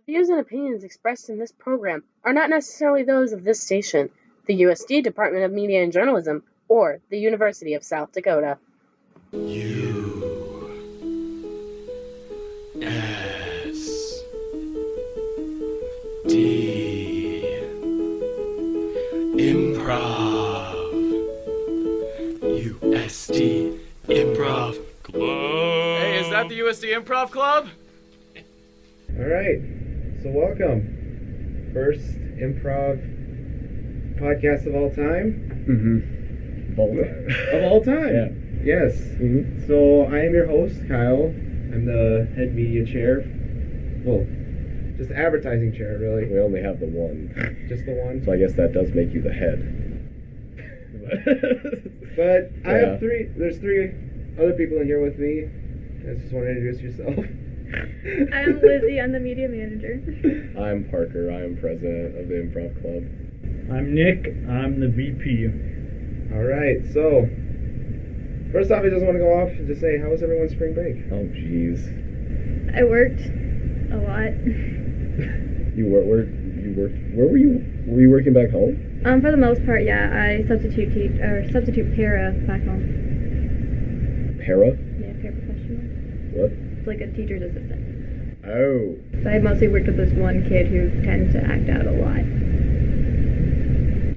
The views and opinions expressed in this program are not necessarily those of this station, the USD Department of Media and Journalism, or the University of South Dakota. USD Improv. USD Improv Club. Hey, is that the USD Improv Club? All right, so welcome. First improv podcast of all time. Mm-hmm. Of all time. Yeah. Yes. Mm-hmm. So I am your host, Kyle. I'm the head media chair. Well, just advertising chair, really. We only have the one. Just the one. So I guess that does make you the head. But I Yeah. have three. There's three other people in here with me. You guys just want to introduce yourself. I'm Lizzie, I'm the media manager. I'm Parker. I am president of the Improv Club. I'm Nick, I'm the VP. All right, so first off, I just want to go off and just say, how was everyone's spring break? Oh, jeez. I worked a lot. Where were you? Were you working back home? For the most part, yeah, I substitute para back home. Para? Yeah, paraprofessional. What? It's like a teacher's assistant. Oh. So I mostly worked with this one kid who tends to act out a lot.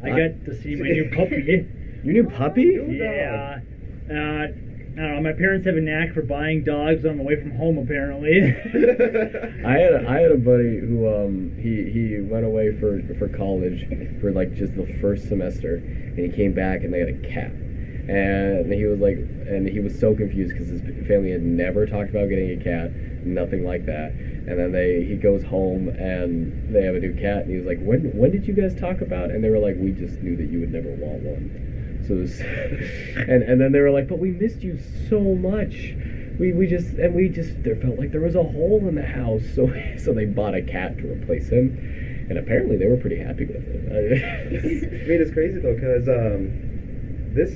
I got to see my new puppy. Your new puppy? Yeah. I don't know, my parents have a knack for buying dogs on the way from home, apparently. I had a buddy who he went away for college for like just the first semester, and he came back and they had a cat, and he was so confused because his family had never talked about getting a cat, nothing like that. And then he goes home and they have a new cat, and he was like, when did you guys talk about? And they were like, we just knew that you would never want one. So it was, and then they were like, but we missed you so much. We just there felt like there was a hole in the house. So they bought a cat to replace him, and apparently they were pretty happy with it. I mean, it's crazy though, because this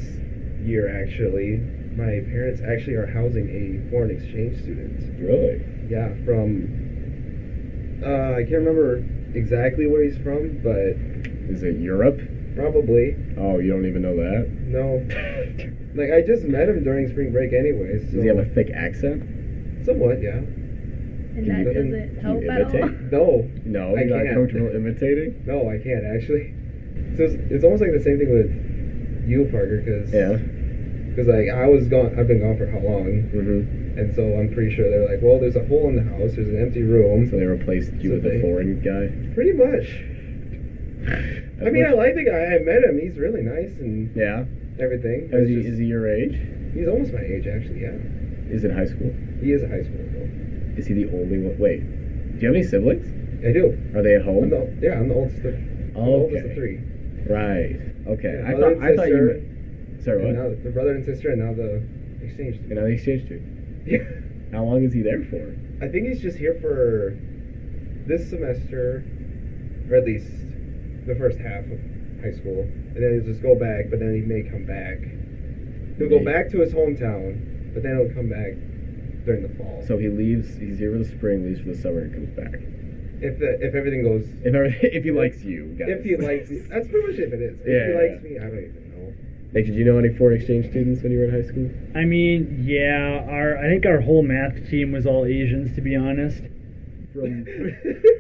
year actually, my parents actually are housing a foreign exchange student. Really? Yeah, from I can't remember exactly where he's from, but Is it Europe? probably. Oh, you don't even know that? No. Like, I just met him during spring break anyways. So Does he have a thick accent? somewhat, yeah. And Can that you- doesn't help you at all. imitate? No, No, I you're not can't. comfortable imitating? No, I can't actually. So it's almost like the same thing with you, Parker, because Yeah. like I've been gone for how long, Mm-hmm. and so I'm pretty sure they're like, well, there's a hole in the house, there's an empty room. So they replaced you So with a they- foreign guy? Pretty much. I mean, I like the guy. I met him. He's really nice and Yeah? everything. Is he your age? He's almost my age, actually. Yeah, Is it high school? he is a high school though. Is he the only one? Wait, do you have any siblings? I do. Are they at home? I'm the oldest. I'm the oldest of three. Right. Okay. Yeah, I brother and thought you sister, meant... Sorry, And what? now the brother and sister, and now the exchange And student. now the exchange student. Yeah. How long is he there for? I think he's just here for this semester, or at least the first half of high school, and then he'll just go back. But then he may come back. He'll go back to his hometown, but then he'll come back during the fall. So he's here for the spring, leaves for the summer, and comes back. if everything goes, If he likes you, guys. if he likes me, that's pretty much if it is. If Yeah, he yeah, likes yeah. me, I don't even know. Nick, did you know any foreign exchange students when you were in high school? I mean, yeah, I think our whole math team was all Asians, to be honest. From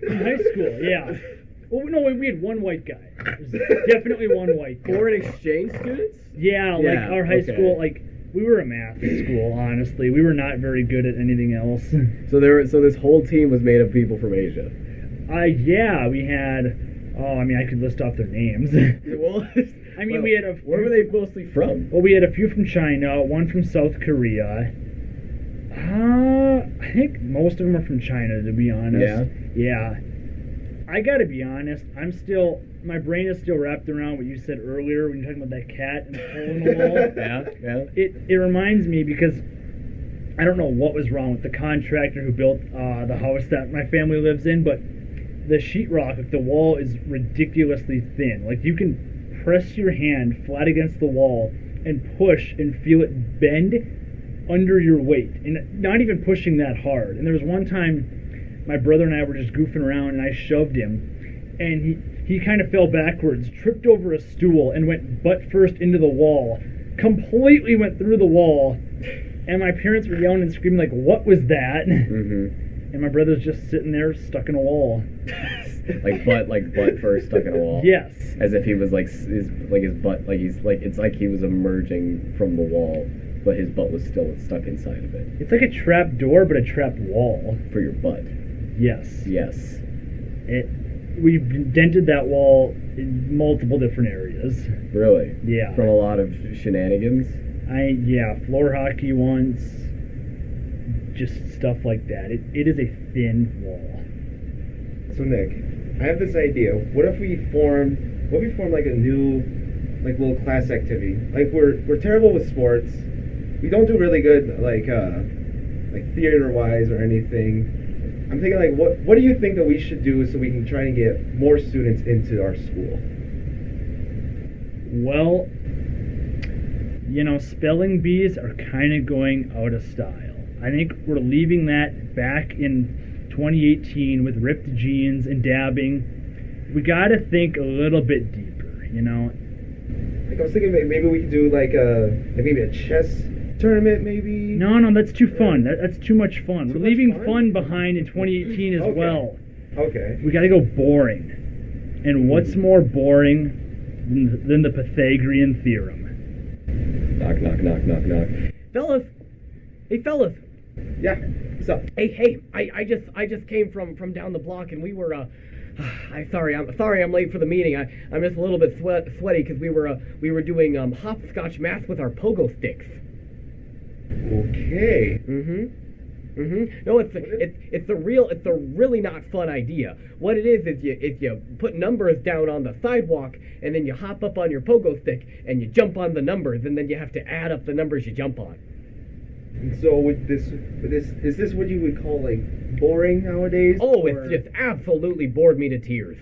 high school, yeah. Well, no, we had one white guy. There's definitely one white guy. Foreign exchange students? Yeah, like Yeah, our high okay. school, like we were a math school. Honestly, we were not very good at anything else. So this whole team was made of people from Asia. Yeah, we had. Oh, I mean, I could list off their names. Well, I mean, we had a. Where were they mostly from? Well, we had a few from China, one from South Korea. I think most of them are from China, to be honest. Yeah? Yeah. I gotta be honest, my brain is still wrapped around what you said earlier when you're talking about that cat and the hole in the wall. Yeah. It reminds me because I don't know what was wrong with the contractor who built the house that my family lives in, but the sheetrock, like the wall, is ridiculously thin. Like you can press your hand flat against the wall and push and feel it bend under your weight, and not even pushing that hard. And there was one time my brother and I were just goofing around, and I shoved him, and he kind of fell backwards, tripped over a stool, and went butt first into the wall. Completely went through the wall, and my parents were yelling and screaming like, "What was that?" Mm-hmm. And my brother's just sitting there stuck in a wall. like butt first stuck in a wall. Yes. As if he was his butt, it's like he was emerging from the wall, but his butt was still stuck inside of it. It's like a trap door, but a trap wall. For your butt. Yes. Yes. We've dented that wall in multiple different areas. Really? Yeah. From a lot of shenanigans? Floor hockey once. Just stuff like that. It is a thin wall. So Nick, I have this idea. What if we form like a new, like, little class activity? Like, we're terrible with sports. We don't do really good like theater wise or anything. I'm thinking, like, what do you think that we should do so we can try and get more students into our school? Well, spelling bees are kind of going out of style. I think we're leaving that back in 2018 with ripped jeans and dabbing. We gotta think a little bit deeper, Like, I was thinking maybe we could do maybe a chess tournament, maybe. No, that's too fun. That's too much fun. We're leaving fun behind in 2018 as Okay. well. Okay. We gotta go boring. And what's more boring than the Pythagorean theorem? Knock, knock, knock, knock, knock. Fellas! Hey, fellas! Yeah. What's up? Hey! I just came from down the block, and we were I'm sorry I'm late for the meeting. I'm just a little bit sweaty because we were doing hopscotch math with our pogo sticks. Okay. No, it's a really not fun idea. What it is you put numbers down on the sidewalk, and then you hop up on your pogo stick and you jump on the numbers, and then you have to add up the numbers you jump on. And so is this what you would call, like, boring nowadays? Oh, or... it's just absolutely bored me to tears.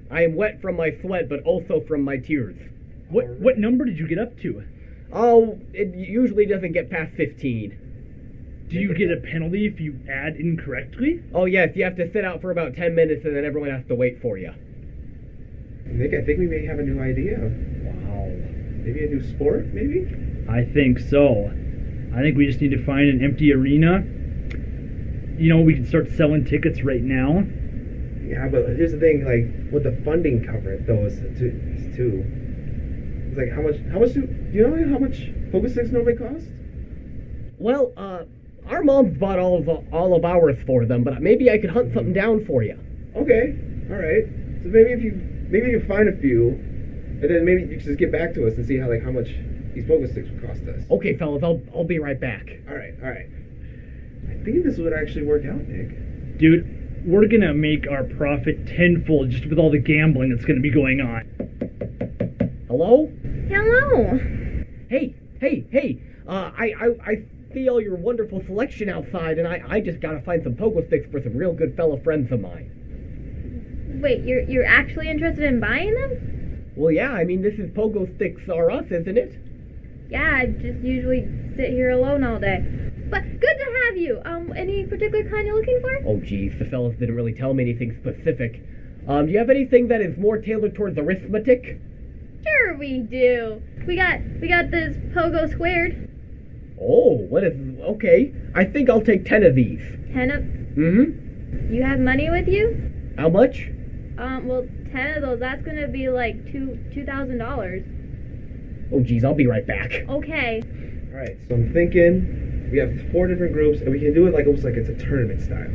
I am wet from my sweat, but also from my tears. What number did you get up to? Oh, it usually doesn't get past 15. Do you get a penalty if you add incorrectly? Oh yes, you have to sit out for about 10 minutes, and then everyone has to wait for you. Nick, I think we may have a new idea. Wow. Maybe a new sport, maybe? I think so. I think we just need to find an empty arena. We can start selling tickets right now. Yeah, but here's the thing, like, what the funding cover it though is too. It's like how much do you know how much pogo sticks normally cost? Well, our moms bought all of ours for them, but maybe I could hunt something down for you. Okay, all right. So maybe if you find a few, and then maybe you can just get back to us and see how much these pogo sticks would cost us. Okay, fellas, I'll be right back. All right. I think this would actually work out, Nick. Dude, we're gonna make our profit tenfold just with all the gambling that's gonna be going on. Hello? Hello. Hey! I see all your wonderful selection outside, and I just gotta find some pogo sticks for some real good fellow friends of mine. Wait, you're actually interested in buying them? Well, yeah, I mean, this is Pogo Sticks R Us, isn't it? Yeah, I just usually sit here alone all day. But good to have you. Any particular kind you're looking for? Oh, geez, the fellas didn't really tell me anything specific. Do you have anything that is more tailored towards arithmetic? Sure we do. We got this Pogo Squared. Oh, okay. I think I'll take 10 of these. 10 of... Mm-hmm. You have money with you? How much? Well, 10 of those, that's gonna be like $2,000. Oh, geez, I'll be right back. Okay. All right, so I'm thinking we have 4 different groups, and we can do it almost like it's a tournament style.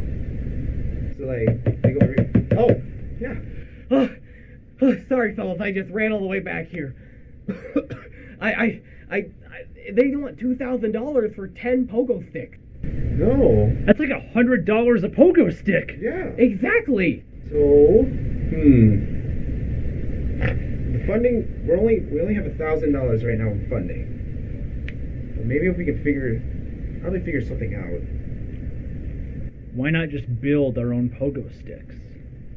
So they go over here. Oh, yeah. Oh, sorry, fellas, I just ran all the way back here. They want $2,000 for 10 pogo sticks. No. That's like $100 a pogo stick. Yeah. Exactly. So, the funding we only have $1,000 right now in funding. But maybe if we could figure something out. Why not just build our own pogo sticks?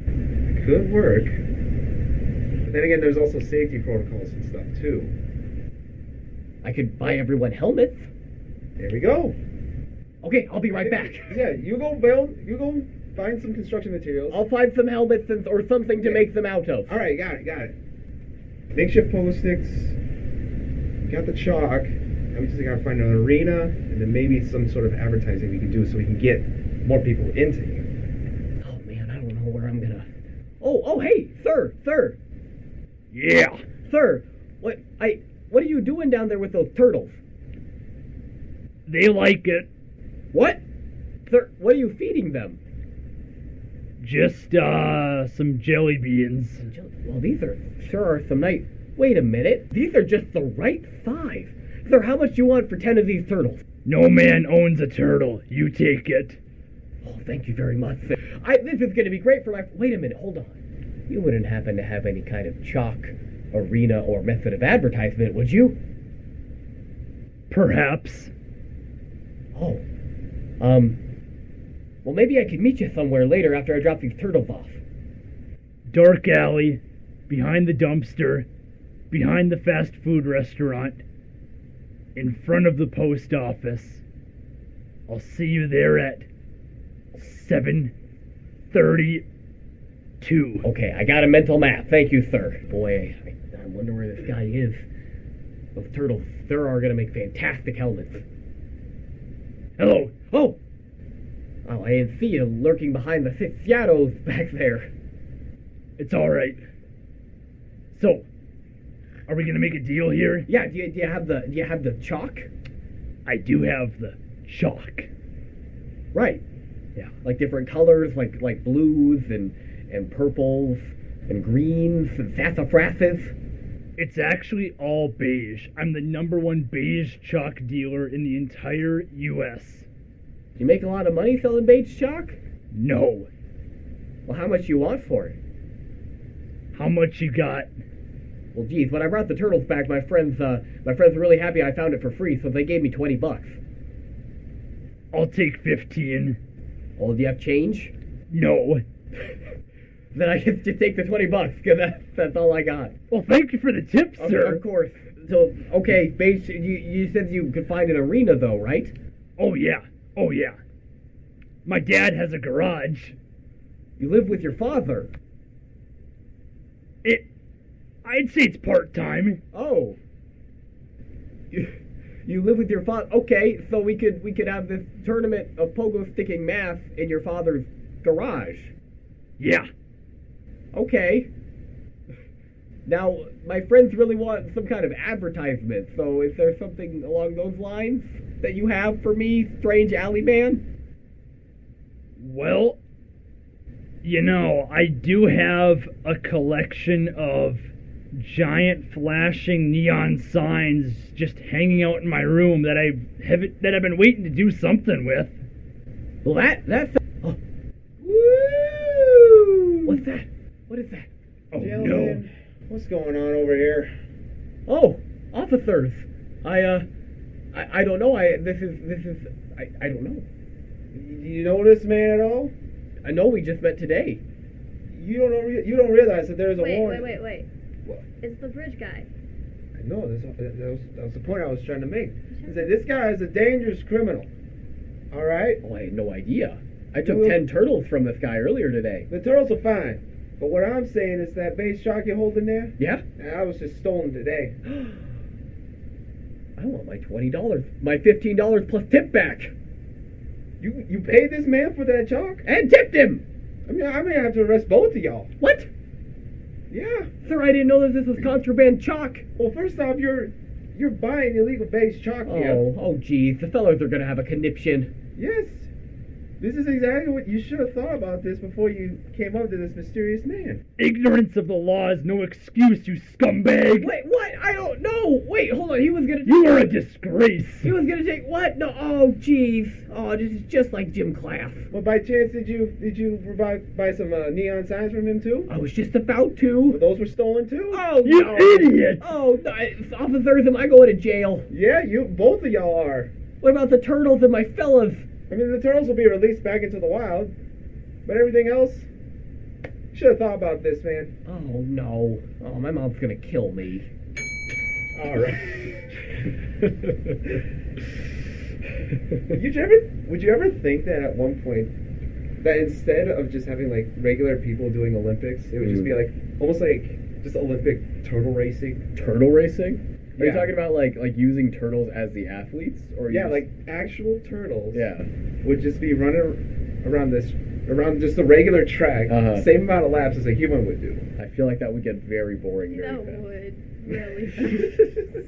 It could work. But then again, there's also safety protocols and stuff too. I could buy everyone helmets. There we go. Okay, I'll be right back. Yeah, you go build. You go Find some construction materials. I'll find some helmets or something to Okay. make them out of. All right, got it. Makeshift pogo sticks. Got the chalk. Now we just gotta find an arena, and then maybe some sort of advertising we can do so we can get more people into here. Oh man, I don't know where I'm gonna. Oh, hey, sir. Yeah. Sir, what are you doing down there with those turtles? They like it. What? Sir, what are you feeding them? Just, some jelly beans. Well, these sure are some nice. Wait a minute. These are just the right size. Sir, how much do you want for 10 of these turtles? No man owns a turtle. You take it. Oh, thank you very much, sir. This is going to be great for my... Wait a minute, hold on. You wouldn't happen to have any kind of chalk, arena, or method of advertisement, would you? Perhaps. Oh. Well, maybe I could meet you somewhere later after I drop these turtles off. Dark alley, behind the dumpster, behind the fast food restaurant, in front of the post office. I'll see you there at 7:32. Okay, I got a mental map. Thank you, sir. Boy, I wonder where this guy is. Those turtles, sir, are going to make fantastic helmets. Hello. Oh, I didn't see you lurking behind the 6 shadows back there. It's all right. So, are we gonna make a deal here? Yeah, do you have the chalk? I do have the chalk. Right. Yeah. Like different colors, like blues and purples and greens and sassafrasses. It's actually all beige. I'm the #1 beige chalk dealer in the entire U.S. You make a lot of money selling beige chalk? No. Well, how much you want for it? How much you got? Well, geez, when I brought the turtles back, my friends were really happy I found it for free, so they gave me $20. I'll take 15. Oh, do you have change? No. Then I guess just take the $20, because that's all I got. Well, thank you for the tip, sir. Of course. So, okay, beige, you said you could find an arena, though, right? Oh, yeah. My dad has a garage. You live with your father. I'd say it's part-time. Oh. You live with your father. Okay, so we could have this tournament of pogo sticking math in your father's garage. Yeah. Okay. Now, my friends really want some kind of advertisement, so is there something along those lines that you have for me, strange alley man? Well, I do have a collection of giant flashing neon signs just hanging out in my room that I've been waiting to do something with. Well, that's... Oh. Woo! What's that? What is that? Oh, Gentlemen, no. what's going on over here? Oh, officers. I don't know. I don't know. Do you know this man at all? I know we just met today. You don't realize that there's a warrant. Wait. What? It's the bridge guy. I know, that was the point I was trying to make. Is that this guy is a dangerous criminal. All right? Oh, I had no idea. I took 10 turtles from this guy earlier today. The turtles are fine. But what I'm saying is that base shark you're holding there, Yeah? I was just stolen today. I want my $20, my $15 plus tip back. You paid this man for that chalk? And tipped him. I mean, I may have to arrest both of y'all. What? Yeah. Sir, I didn't know that this was contraband chalk. Well, first off, you're buying illegal base chalk here. Oh, geez. The fellows are going to have a conniption. Yes. This is exactly what you should have thought about this before you came up to this mysterious man. Ignorance of the law is no excuse, you scumbag. Wait, what? I don't know. Wait, hold on. He was going to... You are a disgrace. He was going to take... What? No. Oh, jeez. Oh, this is just like gym class. Well, by chance, did you buy some neon signs from him too? I was just about to. Well, those were stolen too? Oh, You no. idiot. Oh, no. Officers, am I going to jail? Yeah, both of y'all are. What about the turtles and my fellas? I mean, the turtles will be released back into the wild, but everything else, you should have thought about this, man. Oh, no. Oh, my mom's going to kill me. All right. Would you ever think that at one point that instead of just having like regular people doing Olympics, it would just be like almost like just Olympic turtle racing. Turtle racing? Are you Yeah. talking about like using turtles as the athletes, or Yeah, just- like actual turtles. yeah? Would just be running around just the regular track, Uh-huh. same amount of laps as a human would do. I feel like that would get very boring very That fast. would really.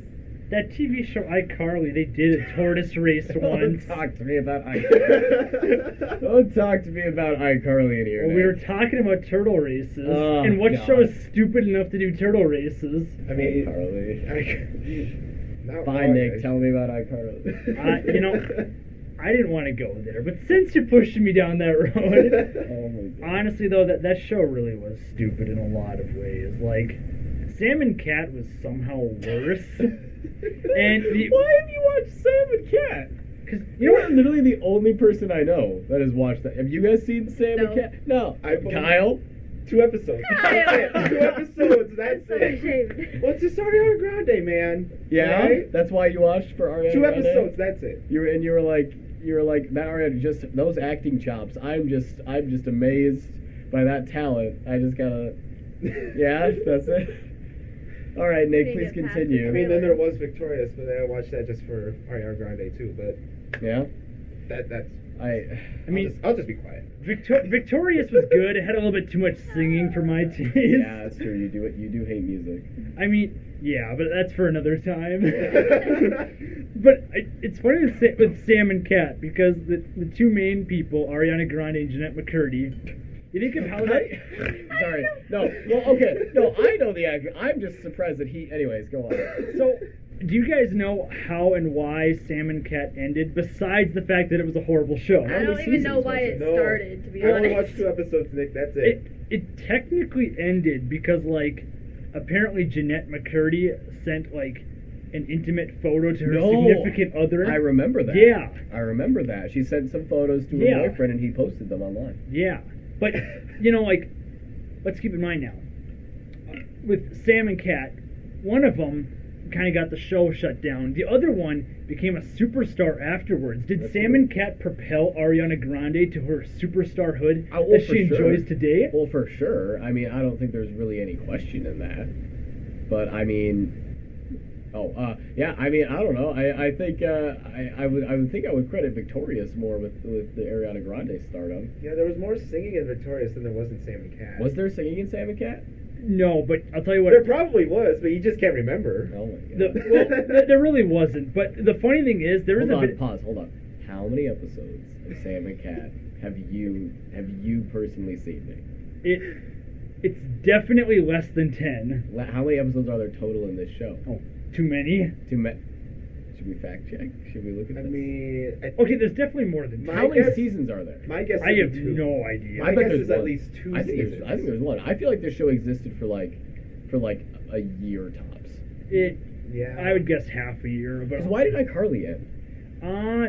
That TV show iCarly, they did a tortoise race once. Don't talk to me about iCarly. Don't talk to me about iCarly in here. Well, we were Nick. talking about turtle races, Oh, and what God. show is stupid enough to do turtle races? I mean, iCarly. not Fine, wrong, Nick. guys. Tell me about iCarly. You know, I didn't want to go there, but since you're pushing me down that road, Oh my God. honestly though, that show really was stupid in a lot of ways. Like, Sam and Cat was somehow worse. And Why have you watched Sam and Cat? Because You are literally the only person I know that has watched that. Have you guys seen Sam and No. Cat? No. I've only- Kyle? 2 episodes. That's it. 2 episodes. That's So it. ashamed. What's this Ariana Grande, man? Yeah. Alright? That's why you watched for Ariana 2 Grande? episodes. That's it. You were like that Ariana, just those acting chops. I'm just amazed by that talent. I just gotta. Yeah, that's it. All right, Nick, Didn't please get past continue. I mean, then there was Victorious, but then I watched that just for Ariana Grande too. But Yeah. that's. I mean, I'll just be quiet. Victorious was good. It had a little bit too much singing for my taste. Yeah, that's true. You do hate music. I mean, yeah, but that's for another time. But it's funny with Sam and Cat because the two main people, Ariana Grande and Jeanette McCurdy. You think of how that? Sorry. No. Well, okay. No, I know the actor. I'm just surprised that he. Anyways, go on. So, do you guys know how and why Sam and Cat ended? Besides the fact that it was a horrible show. I many don't even know seasons why was it No. started, to be I only honest. watched 2 episodes, Nick. That's it. It technically ended because like apparently Jeanette McCurdy sent like an intimate photo to her No. significant other. I remember that. Yeah. I remember that. She sent some photos to her Yeah. boyfriend, and he posted them online. Yeah, but you know, like, let's keep in mind now. With Sam and Cat, one of them kind of got the show shut down. The other one became a superstar afterwards. Did That's Sam true. and Cat propel Ariana Grande to her superstarhood Well, that for she sure. enjoys today? Well, for sure. I mean, I don't think there's really any question in that. But I mean, yeah. I mean, I don't know. I think I would think I would credit Victorious more with the Ariana Grande stardom. Yeah, there was more singing in Victorious than there was in Sam and Cat. Was there singing in Sam and Cat? No, but I'll tell you what. There probably was, but you just can't remember. Oh my god. There really wasn't. But the funny thing is, there is Hold a on, bit. pause. Hold on. How many episodes of Sam and Cat have you personally seen? Nick? It's definitely less than 10. How many episodes are there total in this show? Oh, too many. Should we fact check? Should we look at I this? mean, Okay, there's definitely more than 10. How many guess- seasons are there? my guess. I would have be 2. no idea. My bet guess there's is at one. least 2 I think seasons. there's one. I feel like this show existed for like a year tops. Yeah. I would guess half a year. But Because why did iCarly end?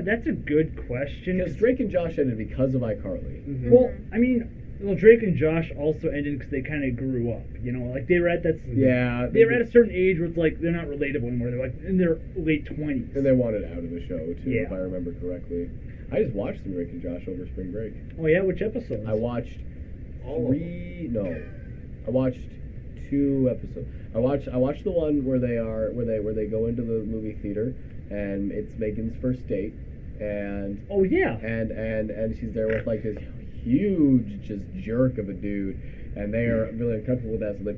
That's a good question. Because Drake and Josh ended because of iCarly. Mhm. Well, I mean, Drake and Josh also ended because they kind of grew up. You know, like they were at that. Yeah. They were at a certain age where it's like they're not relatable anymore. They're like in their late 20s. And they wanted out of the show too, Yeah. if I remember correctly. I just watched some Drake and Josh over spring break. Oh yeah, which episodes? I watched All of three. No, I watched 2 episodes. I watched the one where they go into the movie theater and it's Megan's first date, and Oh yeah. and she's there with like this huge just jerk of a dude, and they are really uncomfortable with that, so they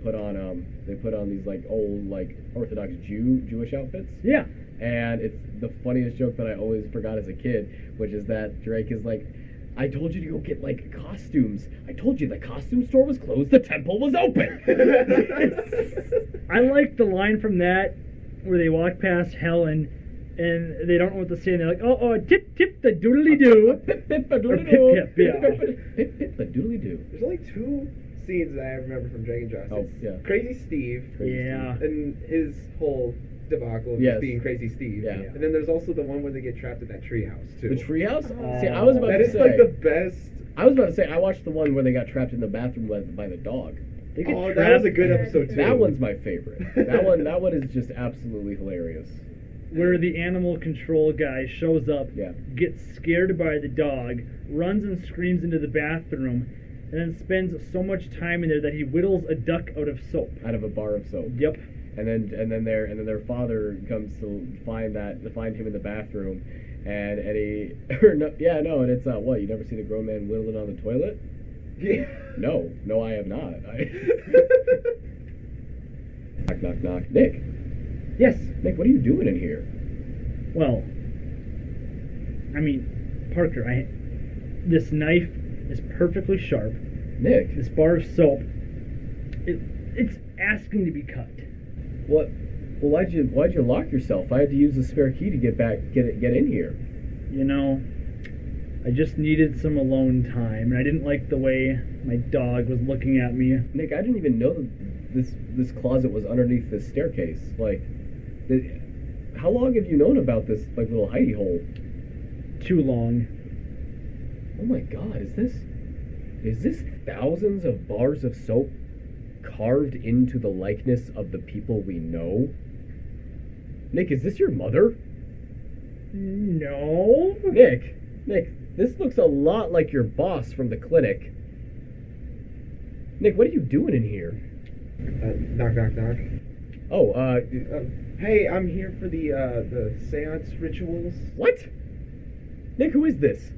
put on these like old like Orthodox Jewish outfits. Yeah. And it's the funniest joke that I always forgot as a kid, which is that Drake is like, I told you to go get like costumes. I told you the costume store was closed, the temple was open. I like the line from that where they walk past Helen and they don't know what to say and they're like, oh, tip the doodly doo. Pip pip a Or doodly pip, doo. yeah. Pip pip a doodly doo. There's only 2 scenes that I remember from Drake and Josh. Oh, It's yeah. Crazy Steve Yeah. and his whole debacle of Yes. just being Crazy Steve. Yeah. And then there's also the one where they get trapped in that treehouse too. The treehouse? Oh. See, I was about That to is say. like the best. I was about to say I watched the one where they got trapped in the bathroom by the dog. They get Oh, that trapped. was a good episode too. That one's my favorite. That one is just absolutely hilarious. where the animal control guy shows up, Yeah. gets scared by the dog, runs and screams into the bathroom, and then spends so much time in there that he whittles a duck out of soap. Out of a bar of soap. Yep. And then their father comes to find him in the bathroom, and he and it's what, you never seen a grown man whittling on the toilet? Yeah. No, I have not. Knock, knock, knock. Nick, Yes. what are you doing in here? Well, I mean, Parker, this knife is perfectly sharp. Nick, This bar of soap, it's asking to be cut. what? Well, why'd you lock yourself? I had to use the spare key to get in here. You know, I just needed some alone time, and I didn't like the way my dog was looking at me. Nick, I didn't even know that this closet was underneath this staircase. Like, how long have you known about this little hidey hole? Too long. Oh my God, is this thousands of bars of soap carved into the likeness of the people we know? Nick, is this your mother? No. Nick, this looks a lot like your boss from the clinic. Nick, what are you doing in here? Knock, knock, knock. Oh, Hey, I'm here for the seance rituals. what? Nick, who is this?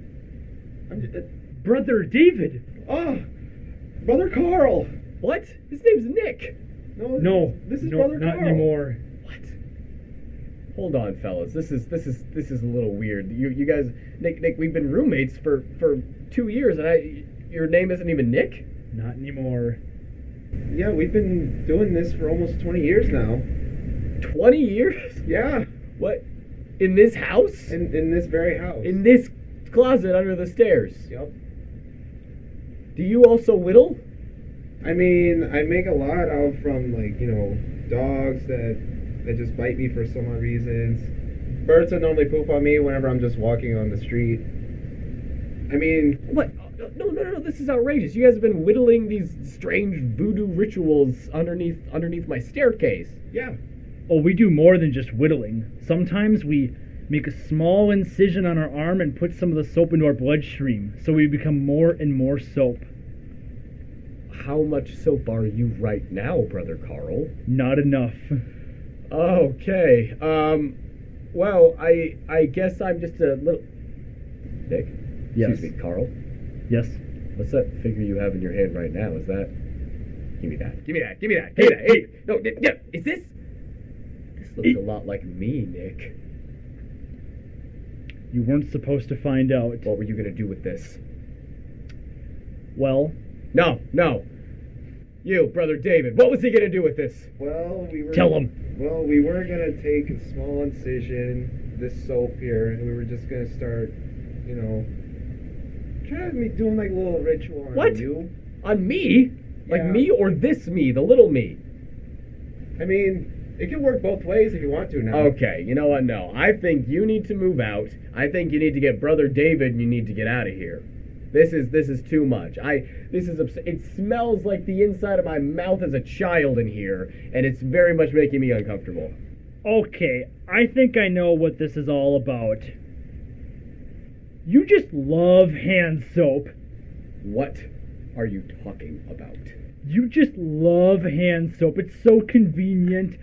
I'm just, Brother David. Brother Carl. What? His name's Nick. No. this is no, Brother not Carl. anymore. What? Hold on, fellas. This is a little weird. You guys, Nick, we've been roommates for 2 years, and your name isn't even Nick? Not anymore. Yeah, we've been doing this for almost 20 years now. 20 years? Yeah, What? In this house? in this very house. In this closet under the stairs? Yep. Do you also whittle? I mean, I make a lot out from dogs that just bite me for some odd reasons. Birds that normally poop on me whenever I'm just walking on the street. I mean, What? No, this is outrageous. You guys have been whittling these strange voodoo rituals underneath my staircase. yeah. Oh, we do more than just whittling. Sometimes we make a small incision on our arm and put some of the soap into our bloodstream, so we become more and more soap. How much soap are you right now, Brother Carl? Not enough. Okay. Well, I guess I'm just a little... Nick? Yes. Excuse me, Carl? Yes. What's that figure you have in your hand right now? Is that... Give me that. Hey! No, yeah, is this... This looks a lot like me, Nick. You weren't supposed to find out. What were you gonna do with this? Well, No. You, Brother David, what was he gonna do with this? Well, tell him. Well, we were gonna take a small incision, this soap here, and we were just gonna start, trying to be doing like a little ritual on What? you. On me? Like Yeah. me or this me, the little me? I mean, it can work both ways if you want to now. Okay, you know what? No. I think you need to move out. I think you need to get Brother David and you need to get out of here. This is too much. It smells like the inside of my mouth as a child in here, and it's very much making me uncomfortable. okay, I think I know what this is all about. You just love hand soap. What are you talking about? You just love hand soap. It's so convenient.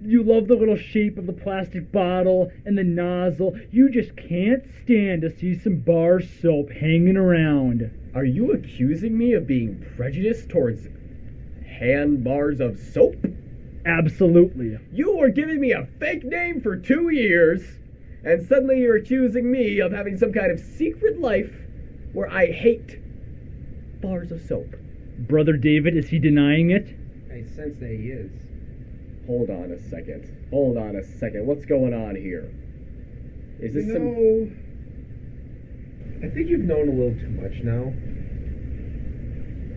You love the little shape of the plastic bottle and the nozzle. You just can't stand to see some bar soap hanging around. Are you accusing me of being prejudiced towards hand bars of soap? Absolutely. You were giving me a fake name for 2 years, and suddenly you're accusing me of having some kind of secret life where I hate bars of soap. Brother David, is he denying it? I sense that he is. Hold on a second. What's going on here? Is this I think you've known a little too much now.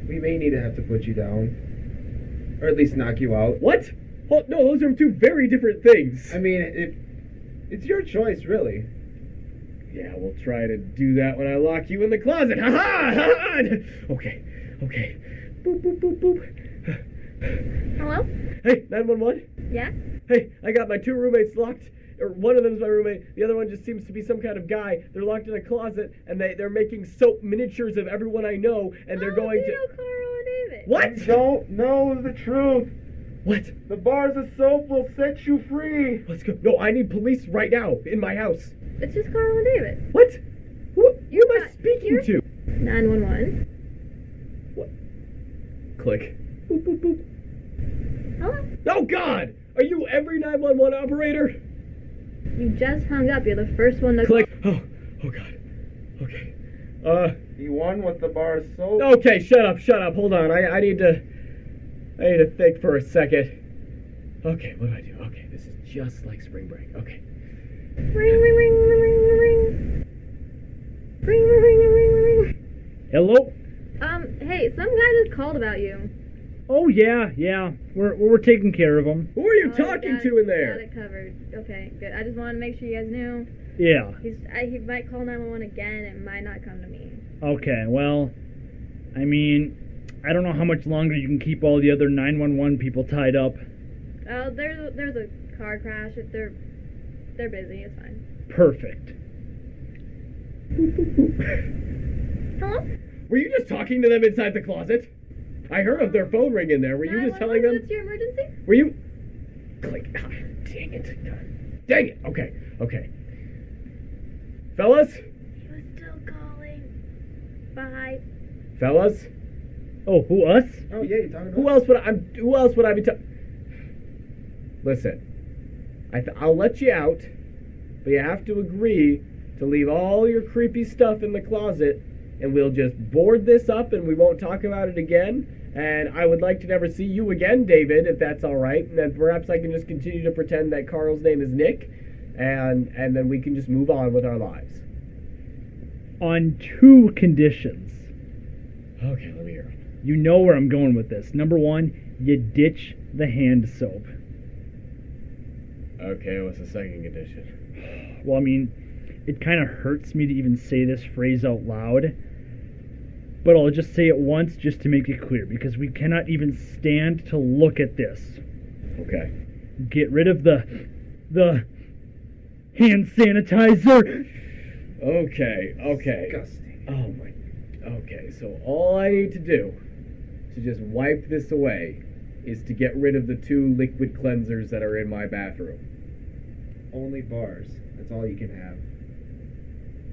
We may need to have to put you down. Or at least knock you out. What? Oh, no, those are two very different things. I mean, it's your choice, really. Yeah, we'll try to do that when I lock you in the closet. Ha ha! Ha! Okay. Boop, boop, boop, boop. Hello? Hey, 911? Yeah? Hey, I got my 2 roommates locked or one of them's my roommate. The other one just seems to be some kind of guy. They're locked in a closet, and they're making soap miniatures of everyone I know, and they're going to. Carl and David. What? You don't know the truth. What? The bars of soap will set you free. Let's go. No, I need police right now in my house. It's just Carl and David. What? Who am I not speaking to? 911. What? Click. Boop, boop, boop. Hello? Oh, God! Are you every 911 operator? You just hung up. You're the first one to Click. Oh, God. Okay. He won with the bar of soap. Okay, shut up. Hold on. I need to think for a second. Okay, what do I do? Okay, this is just like spring break. Okay. Ring, ring, ring, ring, ring, ring. Ring, ring, ring, ring, ring. Hello? Hey, some guy just called about you. Oh, yeah. We're taking care of him. Who are you Oh, talking to in Got there? it covered. Okay, good. I just wanted to make sure you guys knew. Yeah. He might call 911 again. It might not come to me. Okay, well, I mean, I don't know how much longer you can keep all the other 911 people tied up. Oh, there's a car crash. They're busy. It's fine. Perfect. Hello? Were you just talking to them inside the closet? I heard of their phone ring in there. Were you just telling them? What's your emergency? Were you? Click. Ah, dang it. Dang it. Okay. Fellas? He was still calling. Bye. Fellas? Oh, who, us? Oh yeah, you're talking about. Who else would I be Listen. I'll let you out, but you have to agree to leave all your creepy stuff in the closet, and we'll just board this up and we won't talk about it again. And I would like to never see you again, David, if that's all right. And then perhaps I can just continue to pretend that Carl's name is Nick, and then we can just move on with our lives. On 2 conditions. Okay, let me hear it. You know where I'm going with this. Number 1, you ditch the hand soap. Okay, what's the second condition? Well, I mean, it kind of hurts me to even say this phrase out loud, but I'll just say it once just to make it clear, because we cannot even stand to look at this. Okay. Get rid of the hand sanitizer. Okay. Disgusting. Oh my. Okay, so all I need to do to just wipe this away is to get rid of the 2 liquid cleansers that are in my bathroom. Only bars. That's all you can have.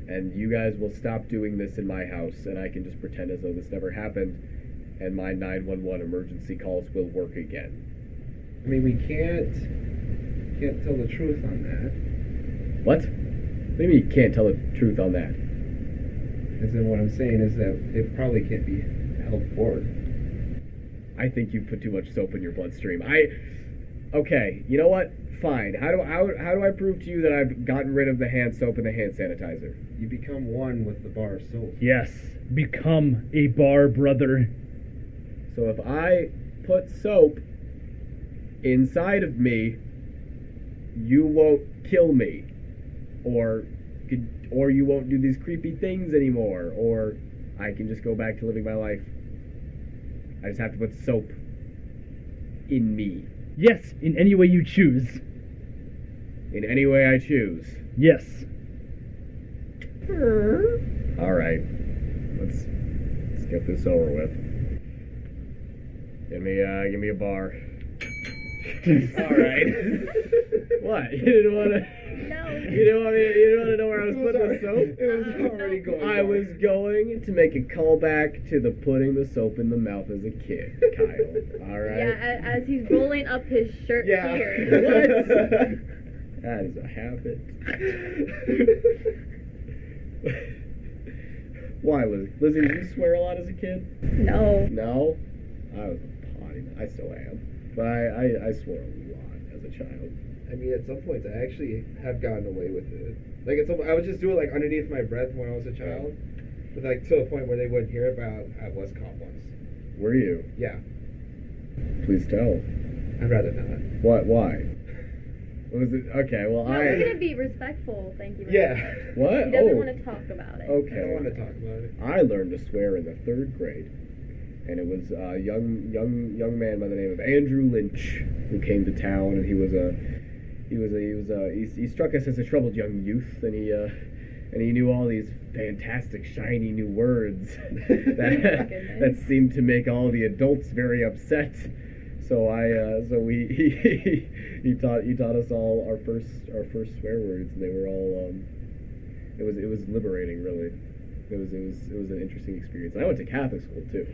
And you guys will stop doing this in my house, and I can just pretend as though this never happened, and my 911 emergency calls will work again. I mean, we can't tell the truth on that. What? What do you mean you can't tell the truth on that? As in, what I'm saying is that it probably can't be held forward. I think you've put too much soap in your bloodstream. Okay, you know what? Fine. How do I prove to you that I've gotten rid of the hand soap and the hand sanitizer? You become one with the bar of soap. Yes, become a bar brother. So if I put soap inside of me, you won't kill me, or you won't do these creepy things anymore, or I can just go back to living my life. I just have to put soap in me. Yes, in any way you choose. In any way I choose. Yes. All right. Let's get this over with. Give me a bar. All right. What? You didn't want to? No. You didn't want to know where I was putting the soap? It was already going. I was going to make a callback to the putting the soap in the mouth as a kid, Kyle. All right. Yeah, as he's rolling up his shirt Yeah. here. What? That is a habit. Why, Lizzie, did you swear a lot as a kid? No. No? I was a potty. I still am. But I swore a lot as a child. I mean, at some points, I actually have gotten away with it. Like, I would just do it like underneath my breath when I was a child, but like to a point where they wouldn't hear it. But I was caught once. Were you? Yeah, Please tell. I'd rather not. What? Why? What was it? Okay, well, No, we're gonna be respectful. Thank you. Yeah. What? He doesn't want to talk about it. I don't Okay. want to talk about it. I learned to swear in the 3rd grade, and it was a young man by the name of Andrew Lynch who came to town, and he was a he struck us as a troubled young youth, and he knew all these fantastic shiny new words that seemed to make all the adults very upset. So he taught us all our first swear words, and they were all it was liberating, really. It was an interesting experience. And I went to Catholic school too.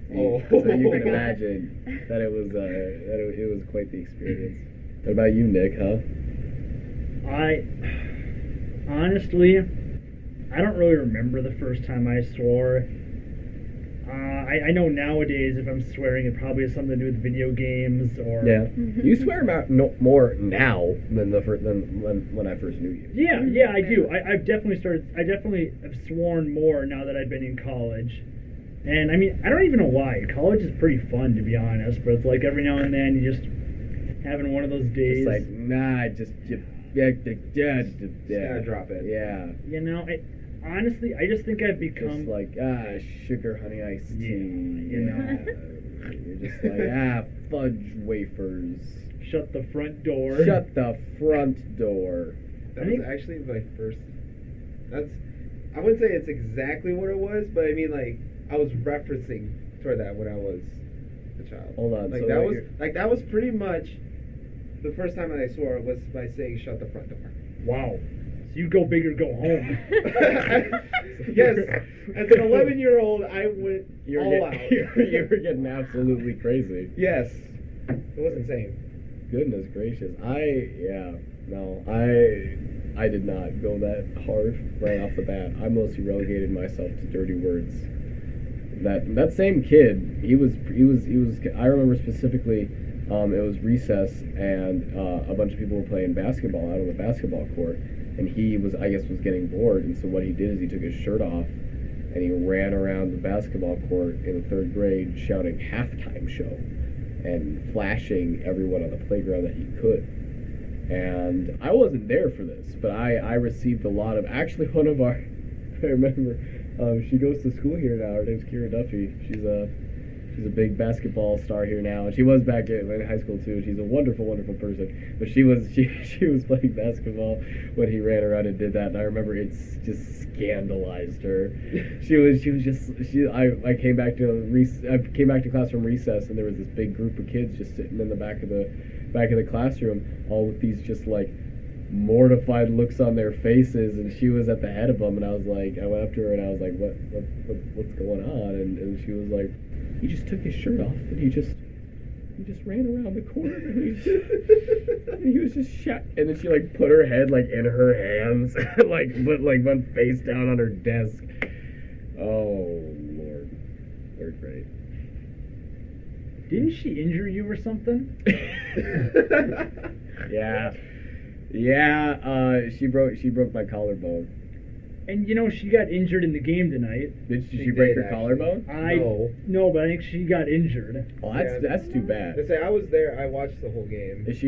So you can imagine that it was quite the experience. What about you, Nick? Huh? Honestly, I don't really remember the first time I swore. I know nowadays if I'm swearing, it probably has something to do with video games or. Yeah, you swear more now than when I first knew you. Yeah, I do. I've definitely started. I definitely have sworn more now that I've been in college. And I mean, I don't even know why. College is pretty fun, to be honest. But it's like every now and then you just having one of those days. Just like gotta drop it. Yeah. You know, honestly, I just think I've become just like sugar honey iced tea. You know, you're just like fudge wafers. Shut the front door. Shut the front door. That was actually my first. I wouldn't say it's exactly what it was, but I mean, like, I was referencing toward that when I was a child. Hold on. Like, so that was pretty much the first time that I swore was by saying "shut the front door." Wow. So you go big or go home. Yes. As an 11-year-old, I went all out. You were getting absolutely crazy. Yes. It was insane. Goodness gracious. I did not go that hard right off the bat. I mostly relegated myself to dirty words. That same kid, he was I remember specifically, it was recess, and a bunch of people were playing basketball out on the basketball court, and he was getting bored, and so what he did is he took his shirt off and he ran around the basketball court in the 3rd grade shouting "halftime show" and flashing everyone on the playground that he could. And I wasn't there for this, but I received a lot of, actually one of our, I remember, she goes to school here now. Her name's Kira Duffy. She's a big basketball star here now, and she was back in high school too. She's a wonderful, wonderful person. But she was playing basketball when he ran around and did that, and I remember it's just scandalized her. I came back to class from recess, and there was this big group of kids just sitting in the back of the classroom, all with these just like mortified looks on their faces, and she was at the head of them, and I went up to her and I was like, what's going on? And she was like, he just took his shirt off and he just ran around the corner and he was just shot. And then she like put her head like in her hands went face down on her desk. Oh Lord, they're great. Didn't she injure you or something? Yeah. She broke my collarbone. And you know, she got injured in the game tonight. Did she break her collarbone? No, but I think she got injured. Oh, that's too bad. To say I was there, I watched the whole game. She's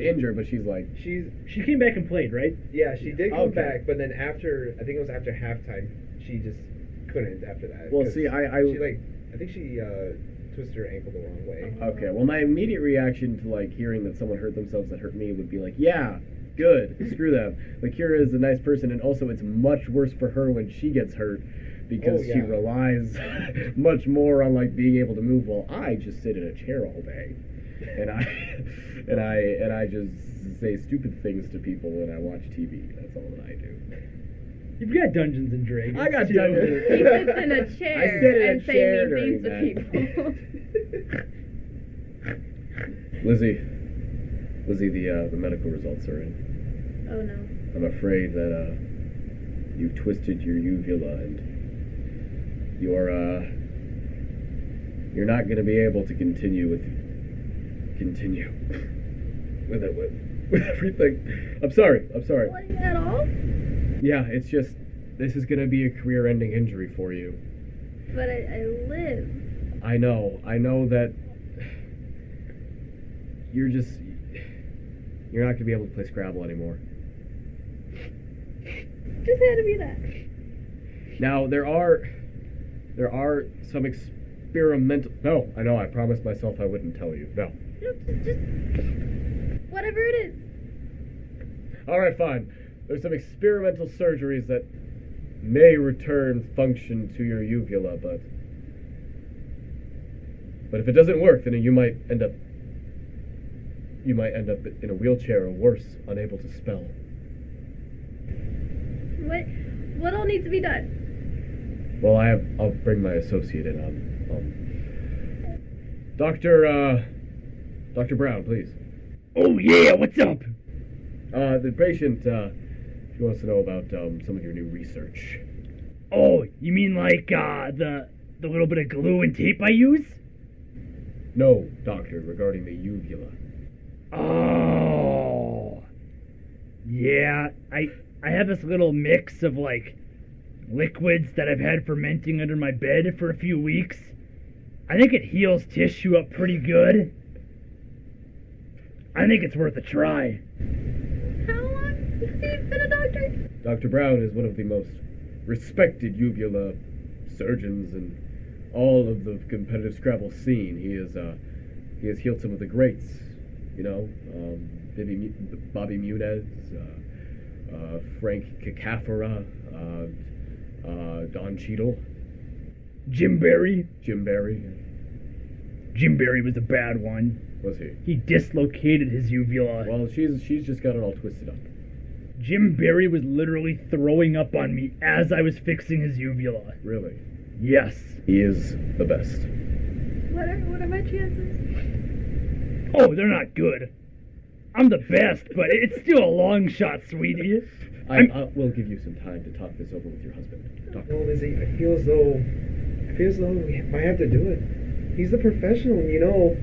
injured, but she came back and played, right? Yeah, she did come back, but then I think it was after halftime, she just couldn't after that. Well, see, I think she twisted her ankle the wrong way. Okay, well, my immediate reaction to like hearing that someone hurt themselves that hurt me would be like, yeah, good, screw them. Like, Kira is a nice person, and also it's much worse for her when she gets hurt because she relies much more on like being able to move, while I just sit in a chair all day, and I just say stupid things to people when I watch TV. That's all that I do. You've got Dungeons and Dragons. I got Dungeons. He sits in a chair and say mean things to people. Lizzie, the medical results are in. Oh no. I'm afraid that you've twisted your uvula and you're not going to be able to continue with everything. I'm sorry. Pulling that off? Yeah, it's just, this is going to be a career-ending injury for you. But I live. I know that you're not going to be able to play Scrabble anymore. Just had to be that. Now, there are some experimental... No, I know, I promised myself I wouldn't tell you. No. Just whatever it is. All right, fine. There's some experimental surgeries that may return function to your uvula, but if it doesn't work, then you might end up in a wheelchair or worse, unable to spell. What all needs to be done? Well, I'll bring my associate in on Dr. Brown, please. Oh yeah, what's up? The patient, he wants to know about some of your new research. Oh, you mean like the little bit of glue and tape I use? No, doctor, regarding the uvula. Oh. Yeah, I have this little mix of like liquids that I've had fermenting under my bed for a few weeks. I think it heals tissue up pretty good. I think it's worth a try. How long has he been a doctor? Dr. Brown is one of the most respected uvula surgeons in all of the competitive Scrabble scene. He has healed some of the greats, you know, Bobby Muniz, Frank Cacafora, Don Cheadle, Jim Barry. Jim Barry. Jim Barry was a bad one. Was he? He dislocated his uvula. Well, she's just got it all twisted up. Jim Barry was literally throwing up on me as I was fixing his uvula. Really? Yes. He is the best. What are my chances? Oh, they're not good. I'm the best, but it's still a long shot, sweetie. I will give you some time to talk this over with your husband. Doctor. No, Lizzie, I feel as though we might have to do it. He's the professional, and you know,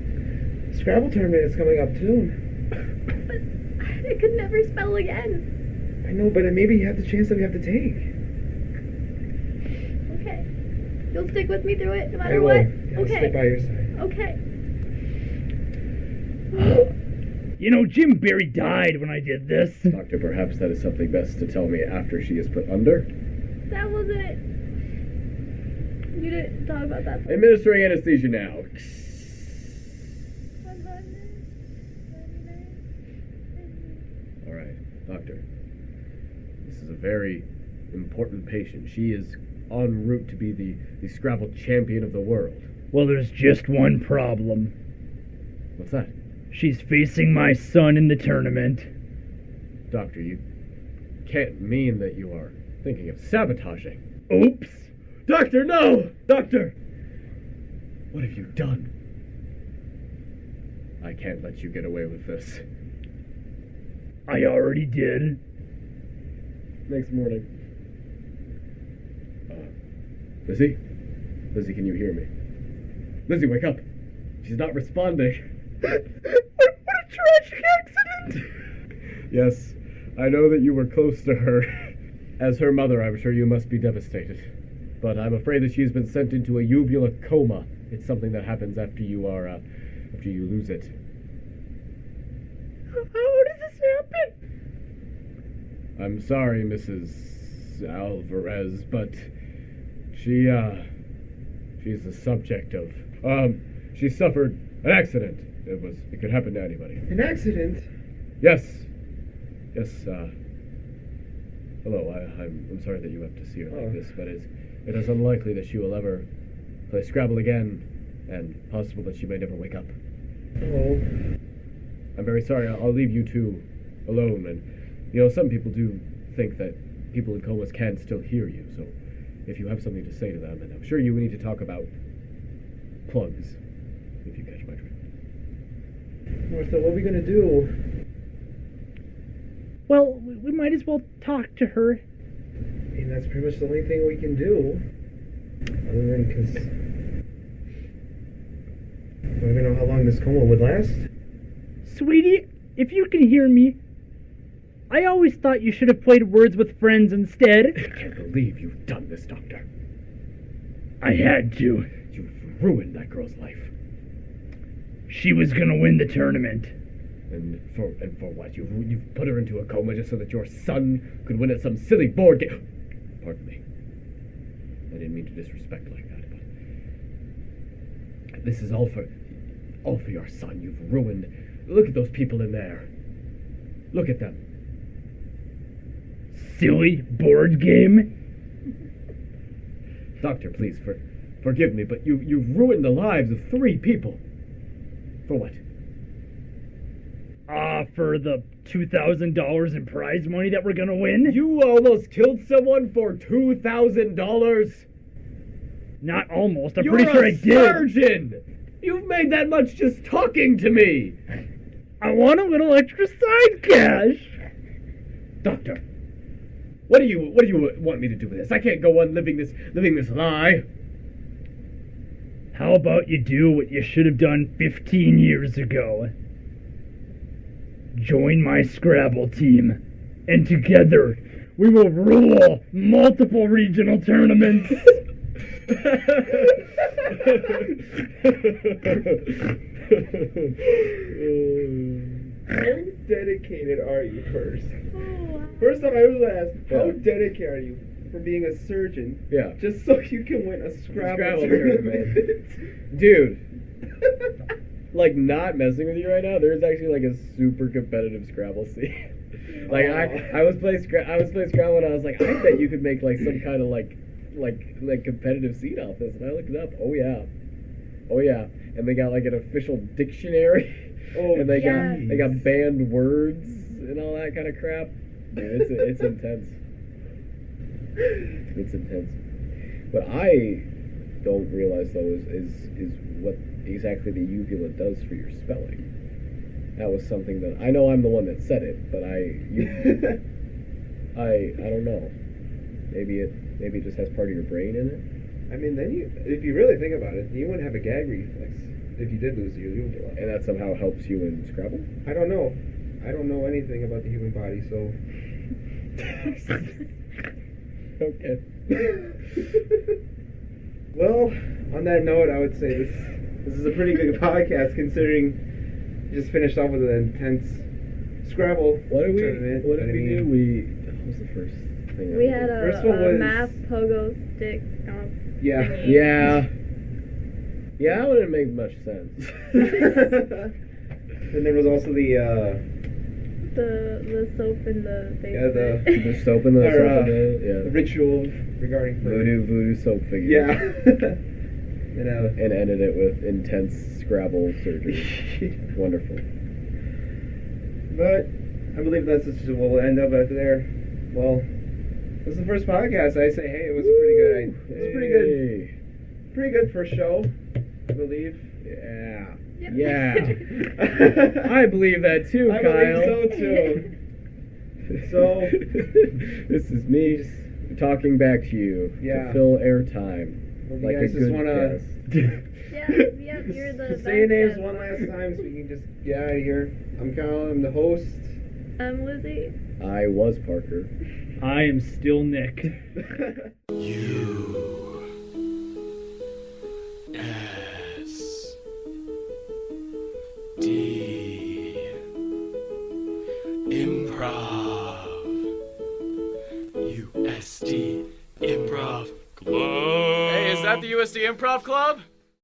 Scrabble tournament is coming up soon. But I could never spell again. I know, but maybe you have the chance that we have to take. Okay. You'll stick with me through it no I matter will. what? Yeah, I'll Okay. stick by your side. Okay. You know, Jim Barry died when I did this. Doctor, perhaps that is something best to tell me after she is put under. That was it. You didn't talk about that. Administering anesthesia now. All right, doctor. This is a very important patient. She is en route to be the Scrabble champion of the world. Well, there's just one problem. What's that? She's facing my son in the tournament. Doctor, you can't mean that you are thinking of sabotaging. Oops. Doctor, no! Doctor! What have you done? I can't let you get away with this. I already did. Next morning. Lizzie? Lizzie, can you hear me? Lizzie, wake up! She's not responding. What a tragic accident! Yes, I know that you were close to her. As her mother, I'm sure you must be devastated. But I'm afraid that she's been sent into a uvula coma. It's something that happens after you lose it. How does this happen? I'm sorry, Mrs. Alvarez, but she's the subject of, she suffered an accident. It could happen to anybody. An accident? Yes. Hello, I'm sorry that you have to see her like this, but it is unlikely that she will ever play Scrabble again, and possible that she may never wake up. Oh. I'm very sorry. I'll leave you two alone, and, you know, some people do think that people in comas can still hear you, so if you have something to say to them, and I'm sure you need to talk about plugs, if you catch my drift. Martha, what are we gonna do? Well, we might as well talk to her. I mean, that's pretty much the only thing we can do. Other than, because I don't even know how long this coma would last. Sweetie, if you can hear me, I always thought you should have played Words with Friends instead. I can't believe you've done this, Doctor. I had to. You've ruined that girl's life. She was gonna win the tournament. And for what? You've put her into a coma just so that your son could win at some silly board game. Pardon me. I didn't mean to disrespect like that, but this is all for your son. You've ruined. Look at those people in there. Look at them. Silly board game. Doctor, please, forgive me, but you've ruined the lives of 3 people. For what? For the $2,000 in prize money that we're gonna win? You almost killed someone for $2,000? Not almost. I'm You're pretty sure a I did. surgeon! You've made that much just talking to me! I want a little extra side cash. Doctor, what do you want me to do with this? I can't go on living this lie. How about you do what you should have done 15 years ago? Join my Scrabble team, and together we will rule multiple regional tournaments. How dedicated are you first? Oh, wow. First time I was asked, how Yeah. dedicated are you for being a surgeon? Yeah. Just so you can win a Scrabble tournament. tournament. Dude, like, not messing with you right now, there's actually like a super competitive Scrabble scene. Like, I was playing Scrabble and I was like, I bet you could make like some kind of like competitive scene off this, and I looked it up. Oh yeah, and they got like an official dictionary. Oh, And they Yes. got banned words and all that kind of crap. Dude, it's intense. It's intense. What I don't realize though is what exactly the uvula does for your spelling. That was something that I know I'm the one that said it, but I don't know. Maybe it just has part of your brain in it. I mean, then if you really think about it, you wouldn't have a gag reflex if you did lose your uvula. And that somehow helps you in Scrabble? I don't know. I don't know anything about the human body, so. Okay. Well, on that note, I would say this is a pretty good podcast considering you just finished off with an intense Scrabble What did we tournament. do? I mean, What was the first thing? We had First one a was- math pogo stick. Yeah. Yeah. Yeah, that wouldn't make much sense. And there was also the soap in the face. Yeah, the soap in the the ritual regarding voodoo soap figure. Yeah. And ended it with intense Scrabble surgery. Wonderful. But I believe that's just what we'll end up at there. Well, this is the first podcast. I say, hey, it was a pretty good. It was pretty good for a show, I believe. Yeah. Yep. Yeah. I believe that too, I Kyle. believe so too. So this is me talking back to you Yeah. to fill airtime. well, you Like guys a just good want to guest. Yeah, you're the say your best names guest. one last time so we can just get out of here. I'm Kyle. I'm the host. I'm Lizzie. I was Parker. I am still Nick. USD Improv. USD Improv Club. Hey, is that the USD Improv Club?